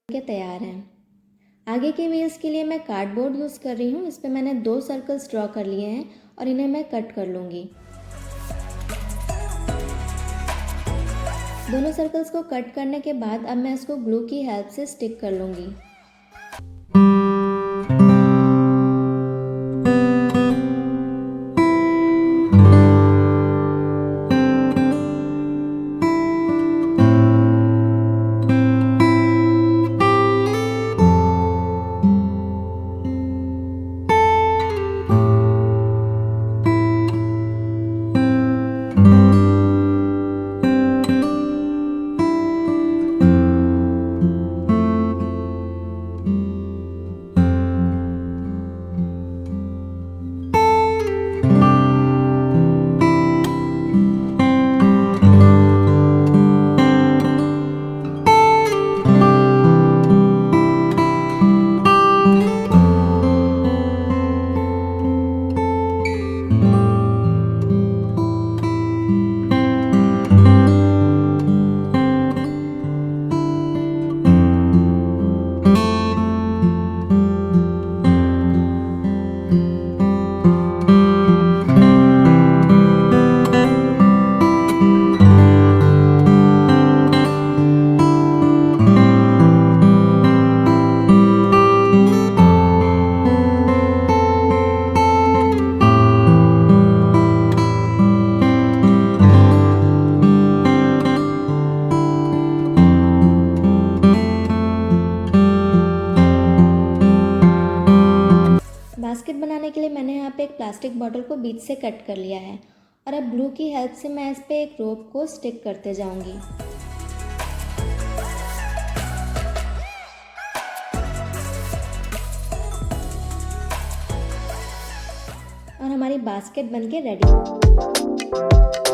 के तैयार हैं। आगे के व्हील्स के लिए मैं कार्डबोर्ड यूज़ कर रही हूँ। इस पे मैंने 2 सर्कल्स ड्रॉ कर लिए हैं और इन्हें मैं कट कर लूँगी। दोनों सर्कल्स को कट करने के बाद अब मैं इसको ग्लू की हेल्प से स्टिक कर लूँगी। बास्केट बनाने के लिए मैंने यहाँ पे एक प्लास्टिक बॉटल को बीच से कट कर लिया है और अब ग्लू की हेल्प से मैं इस पे एक रोप को स्टिक करते जाऊंगी। और हमारी बास्केट बनके रेडी।